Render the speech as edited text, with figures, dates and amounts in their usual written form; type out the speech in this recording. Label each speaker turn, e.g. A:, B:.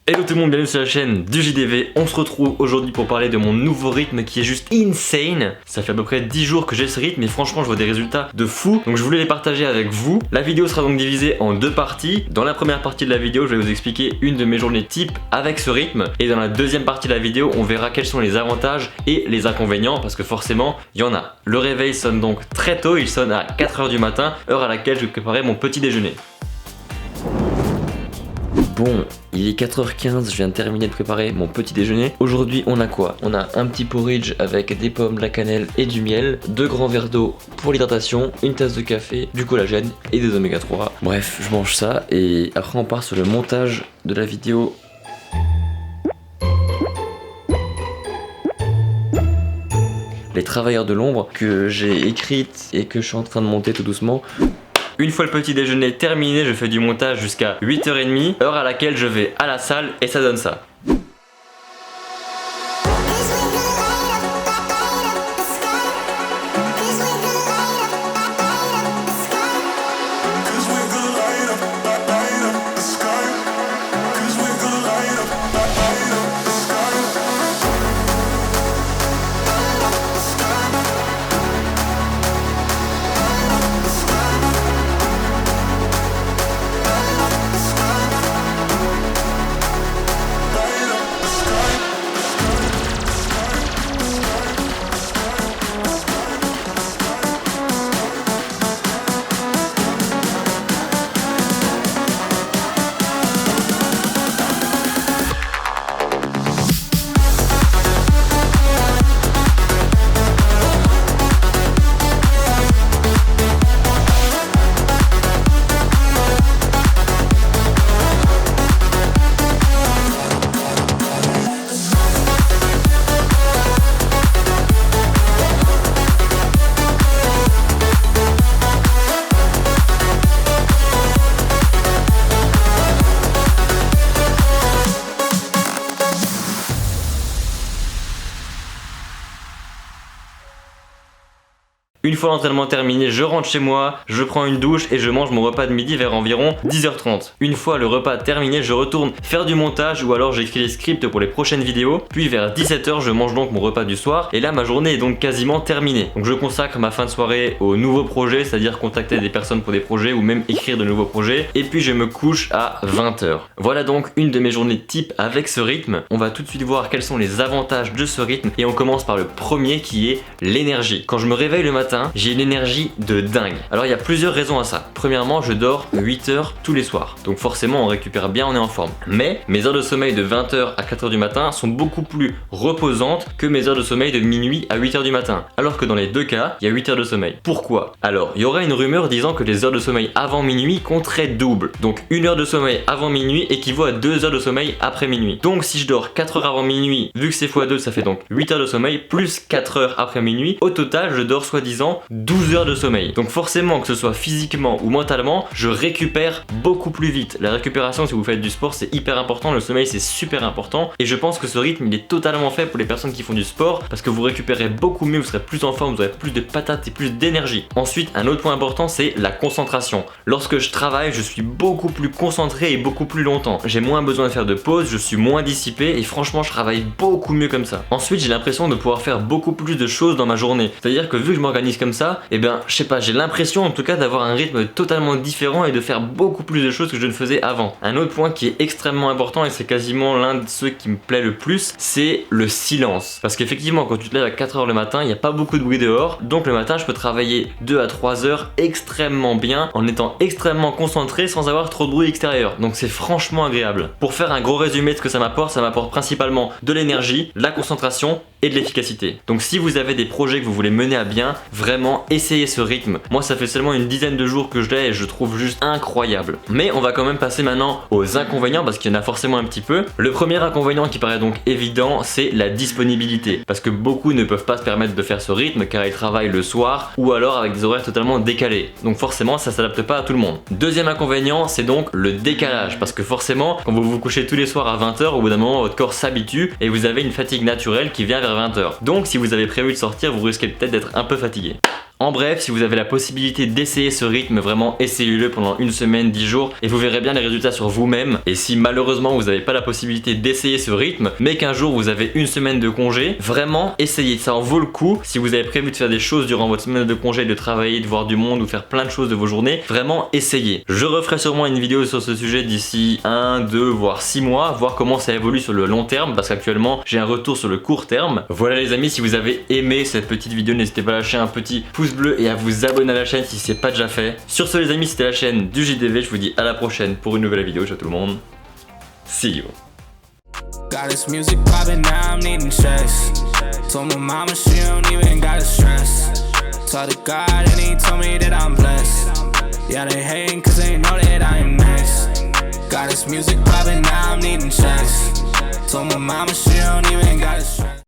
A: Hello tout le monde, bienvenue sur la chaîne du JDV. On se retrouve aujourd'hui pour parler de mon nouveau rythme qui est juste insane. Ça fait à peu près 10 jours que j'ai ce rythme et franchement je vois des résultats de fou. Donc je voulais les partager avec vous. La vidéo sera donc divisée en deux parties. Dans la première partie de la vidéo, je vais vous expliquer une de mes journées type avec ce rythme. Et dans la deuxième partie de la vidéo, on verra quels sont les avantages et les inconvénients parce que forcément, il y en a. Le réveil sonne donc très tôt, il sonne à 4h du matin, heure à laquelle je vais préparer mon petit déjeuner. Bon, il est 4h15, je viens de terminer de préparer mon petit déjeuner. Aujourd'hui, on a quoi? On a un petit porridge avec des pommes, de la cannelle et du miel, 2 grands verres d'eau pour l'hydratation, une tasse de café, du collagène et des oméga 3. Bref, je mange ça et après on part sur le montage de la vidéo. Les travailleurs de l'ombre que j'ai écrite et que je suis en train de monter tout doucement. Une fois le petit déjeuner terminé, je fais du montage jusqu'à 8h30, heure à laquelle je vais à la salle et ça donne ça. Une fois l'entraînement terminé, je rentre chez moi, je prends une douche et je mange mon repas de midi vers environ 10h30. Une fois le repas terminé, je retourne faire du montage ou alors j'écris les scripts pour les prochaines vidéos. Puis vers 17h, je mange donc mon repas du soir et là ma journée est donc quasiment terminée. Donc je consacre ma fin de soirée aux nouveaux projets, c'est-à-dire contacter des personnes pour des projets ou même écrire de nouveaux projets. Et puis je me couche à 20h. Voilà donc une de mes journées type avec ce rythme. On va tout de suite voir quels sont les avantages de ce rythme et on commence par le premier qui est l'énergie. Quand je me réveille le matin, j'ai une énergie de dingue. Alors il y a plusieurs raisons à ça. Premièrement, je dors 8 heures tous les soirs. Donc forcément on récupère bien, on est en forme. Mais mes heures de sommeil de 20h à 4h du matin sont beaucoup plus reposantes que mes heures de sommeil de minuit à 8h du matin. Alors que dans les deux cas, il y a 8 heures de sommeil. Pourquoi? Alors, il y aura une rumeur disant que les heures de sommeil avant minuit compteraient double. Donc 1 heure de sommeil avant minuit équivaut à 2 heures de sommeil après minuit. Donc si je dors 4 heures avant minuit, vu que c'est x2, ça fait donc 8 heures de sommeil plus 4 heures après minuit. Au total, je dors soi-disant 12 heures de sommeil. Donc forcément, que ce soit physiquement ou mentalement, je récupère beaucoup plus vite. La récupération, si vous faites du sport, c'est hyper important. Le sommeil, c'est super important. Et je pense que ce rythme, il est totalement fait pour les personnes qui font du sport parce que vous récupérez beaucoup mieux, vous serez plus en forme, vous aurez plus de patates et plus d'énergie. Ensuite, un autre point important, c'est la concentration. Lorsque je travaille, je suis beaucoup plus concentré et beaucoup plus longtemps. J'ai moins besoin de faire de pause, je suis moins dissipé et franchement, je travaille beaucoup mieux comme ça. Ensuite, j'ai l'impression de pouvoir faire beaucoup plus de choses dans ma journée. C'est-à-dire que vu que je m'organise comme ça, et ben je sais pas, j'ai l'impression en tout cas d'avoir un rythme totalement différent et de faire beaucoup plus de choses que je ne faisais avant. Un autre point qui est extrêmement important et c'est quasiment l'un de ceux qui me plaît le plus, c'est le silence. Parce qu'effectivement quand tu te lèves à 4h le matin, il n'y a pas beaucoup de bruit dehors, donc le matin je peux travailler 2 à 3 heures extrêmement bien en étant extrêmement concentré sans avoir trop de bruit extérieur. Donc c'est franchement agréable. Pour faire un gros résumé de ce que ça m'apporte principalement de l'énergie, de la concentration et de l'efficacité. Donc si vous avez des projets que vous voulez mener à bien, vraiment essayez ce rythme. Moi ça fait seulement une dizaine de jours que je l'ai et je trouve juste incroyable. Mais on va quand même passer maintenant aux inconvénients parce qu'il y en a forcément un petit peu. Le premier inconvénient qui paraît donc évident, c'est la disponibilité. Parce que beaucoup ne peuvent pas se permettre de faire ce rythme car ils travaillent le soir ou alors avec des horaires totalement décalés. Donc forcément ça s'adapte pas à tout le monde. Deuxième inconvénient, c'est donc le décalage. Parce que forcément quand vous vous couchez tous les soirs à 20h, au bout d'un moment votre corps s'habitue et vous avez une fatigue naturelle qui vient vers 20h. Donc si vous avez prévu de sortir, vous risquez peut-être d'être un peu fatigué. En bref, si vous avez la possibilité d'essayer ce rythme, vraiment essayez-le pendant une semaine, 10 jours et vous verrez bien les résultats sur vous-même. Et si malheureusement vous n'avez pas la possibilité d'essayer ce rythme, mais qu'un jour vous avez une semaine de congé, vraiment essayez, ça en vaut le coup. Si vous avez prévu de faire des choses durant votre semaine de congé, de travailler, de voir du monde ou faire plein de choses de vos journées, vraiment essayez. Je referai sûrement une vidéo sur ce sujet d'ici 1, 2, voire 6 mois, voir comment ça évolue sur le long terme, parce qu'actuellement j'ai un retour sur le court terme. Voilà les amis, si vous avez aimé cette petite vidéo, n'hésitez pas à lâcher un petit pouce bleu et à vous abonner à la chaîne si c'est pas déjà fait. Sur ce les amis, c'était la chaîne du JDV, je vous dis à la prochaine pour une nouvelle vidéo. Ciao tout le monde, see you.
B: Got this music poppin', now I'm needing checks. Told my mama she don't even gotta stress. Talk to God and he told me that I'm blessed. Yeah, they hating cause they know that I am next. Got this music poppin', now I'm needing checks. Told my mama she don't even gotta stress.